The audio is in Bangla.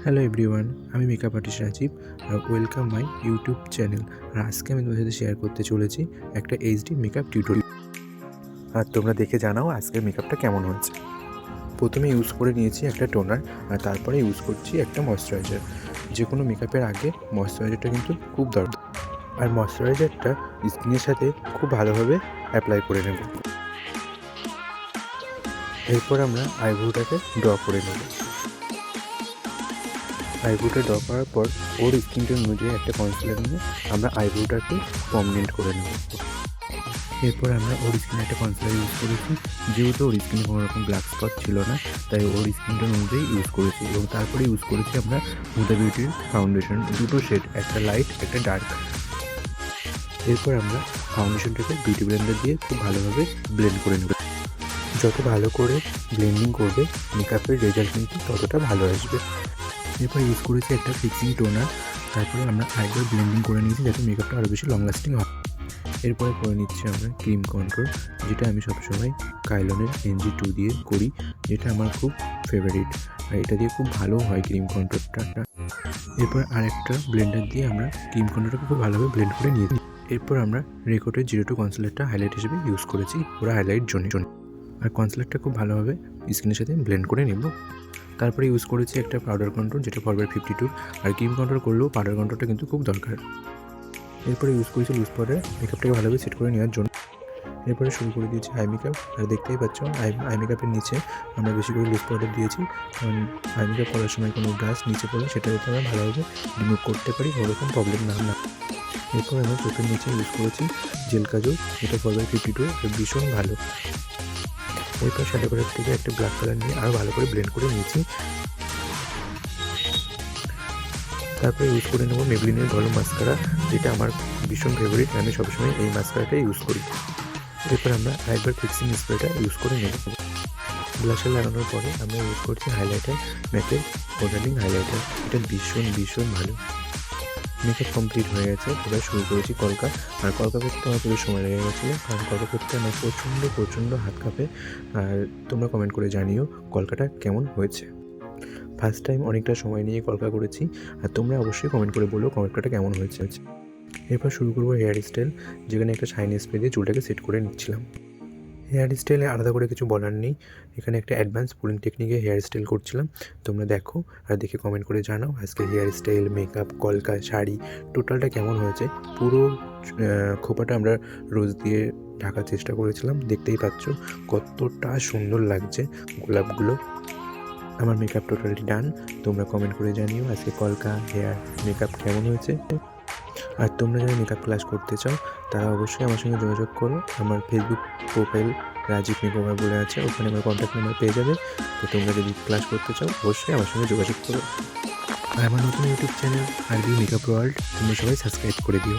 হ্যালো এভরিওয়ান, আমি মেকআপ আর্টিস্ট রাজীব আর ওয়েলকাম মাই ইউটিউব চ্যানেল। আর আজকে আমি তোমাদের সাথে শেয়ার করতে চলেছি একটা এইচডি মেকআপ টিউটোরিয়াল। আর তোমরা দেখে জানাও আজকের মেকআপটা কেমন হয়েছে। প্রথমে ইউজ করে নিয়েছি একটা টোনার, আর তারপরে ইউজ করছি একটা ময়শ্চারাইজার। যে কোনো মেকআপের আগে ময়শ্চারাইজারটা কিন্তু খুব দরকার, আর ময়শ্চারাইজারটা স্কিনের সাথে খুব ভালোভাবে অ্যাপ্লাই করে নেব। এরপর আমরা আইব্রোটাকে ড্র করে নেব। আইব্রোটা ড্র করার পর ওর স্কিন টোন অনুযায়ী একটা কনসিলার নিয়ে আমরা আইব্রোটাকে পার্মানেন্ট করে নেব। এরপর আমরা ওর স্কিনে একটা কনসিলার ইউজ করেছি, যেহেতু ওর স্কিনে কোনো রকম ব্ল্যাক স্পট ছিল না, তাই ওর স্কিন টোন অনুযায়ী ইউজ করেছি। এবং তারপরে ইউজ করেছি আমরা হুদা বিউটির ফাউন্ডেশন, দুটো শেড, একটা লাইট একটা ডার্ক। এরপর আমরা ফাউন্ডেশনটাকে বিউটি ব্লেন্ডার দিয়ে খুব ভালোভাবে ব্লেন্ড করে নেব। যত ভালো করে ব্লেন্ডিং করবে মেকআপের রেজাল্ট কিন্তু ততটা ভালো আসবে। এরপর ইউজ করেছি একটা ফিক্সিং টোনার। তারপরে আমরা আইব্রো ব্লেন্ডিং করে নিয়েছি যাতে মেকআপটা আরও বেশি লং লাস্টিং হয়। এরপরে করে নিচ্ছি আমরা ক্রিম কন্ট্রোল, যেটা আমি সবসময় কাইলনের NG2 দিয়ে করি, যেটা আমার খুব ফেভারিট, আর এটা দিয়ে খুব ভালো হয় ক্রিম কন্ট্রোলটা। এরপর আরেকটা ব্লেন্ডার দিয়ে আমরা ক্রিম কন্ট্রোলটাকে খুব ভালোভাবে ব্লেন্ড করে নিয়েছি। এরপর আমরা রেকর্ডের 02 কনসিলারটা হাইলাইট হিসেবে ইউজ করেছি পুরো হাইলাইট জন্য, আর কনসিলারটা খুব ভালোভাবে স্কিনের সাথে ব্লেন্ড করে নেব। তারপরে ইউজ করেছি একটা পাউডার কন্ট্রোল, যেটা ফরওয়ার্ড 52, আর ক্রিম কন্ট্রোল করলেও পাউডার কন্ট্রোলটা কিন্তু খুব দরকার। এরপরে ইউজ করেছি লুজ পাউডার মেকআপটাকে ভালোভাবে সেট করে নেওয়ার জন্য। এরপরে শুরু করে দিয়েছি আই মেকআপ, আর দেখতেই পাচ্ছ আই মেকআপের নিচে আমরা বেশি করে লুজ পাউডার দিয়েছি, কারণ আই মেকআপ করার সময় কোনো ডাস্ট নিচে পড়লে সেটা যাতে আমরা ভালোভাবে রিমুভ করতে পারি, ওরকম প্রবলেম না। এরপর আমরা চোখের নিচে ইউজ করেছি জেল কাজল, এটা ফরওয়ার্ড 52, ভীষণ ভালো। এরপর শ্যাডো কালার থেকে একটা ব্ল্যাক কালার নিয়ে আরও ভালো করে ব্লেন্ড করে নিয়েছি। তারপরে ইউজ করে নেব মেবলিনের ঘন মাস্কারা, যেটা আমার ভীষণ ফেভারিট, আমি সবসময় এই মাস্কারাটা ইউজ করি। এরপর আমরা আইব্রো ফিক্সিং স্প্রেটা ইউজ করে নেব। ব্লাশার লাগানোর পরে আমরা ইউজ করছি হাইলাইটার, ম্যাকের মডেলিং হাইলাইটার, এটা ভীষণ ভালো। মেকআপ কমপ্লিট হয়ে গেছে। এবার শুরু করেছি কলকা, আর কলকা করতে আমার পুরো সময় লেগে গেছিলো, কারণ কলকা করতে আমার প্রচণ্ড হাত কাঁপে। আর তোমরা কমেন্ট করে জানিও কলকাটা কেমন হয়েছে। ফার্স্ট টাইম অনেকটা সময় নিয়ে কলকা করেছি, আর তোমরা অবশ্যই কমেন্ট করে বলো কলকাটা কেমন হয়েছে। এরপর শুরু করবো হেয়ার স্টাইল, যেখানে একটা শাইনি স্প্রে দিয়ে চুলটাকে সেট করে নিচ্ছিলাম। হেয়ার স্টাইলে আলাদা করে কিছু বলার নেই, এখানে একটা অ্যাডভান্স পুলিং টেকনিকে হেয়ার স্টাইল করছিলাম। তোমরা দেখো আর দেখে কমেন্ট করে জানাও আজকে হেয়ার স্টাইল, মেকআপ, কলকা, শাড়ি টোটালটা কেমন হয়েছে। পুরো খোপাটা আমরা রোজ দিয়ে ঢাকার চেষ্টা করেছিলাম, দেখতেই পাচ্ছ কতটা সুন্দর লাগছে গোলাপগুলো। আমার মেকআপ টোটালি ডান। তোমরা কমেন্ট করে জানিও আজকে কলকা, হেয়ার, মেকআপ কেমন হয়েছে। আর তোমরা যারা মেকআপ ক্লাস করতে চাও তারা অবশ্যই আমার সঙ্গে যোগাযোগ করো। আমার ফেসবুক প্রোফাইল রাজীব মেকওভার বলে আছে, ওখানে আমার কন্ট্যাক্ট নাম্বার পেয়ে যাবে। তো তোমরা যদি ক্লাস করতে চাও অবশ্যই আমার সঙ্গে যোগাযোগ করো। আর আমার নতুন ইউটিউব চ্যানেল আরবি মেকআপ ওয়ার্ল্ড তোমরা সবাই সাবস্ক্রাইব করে দিও।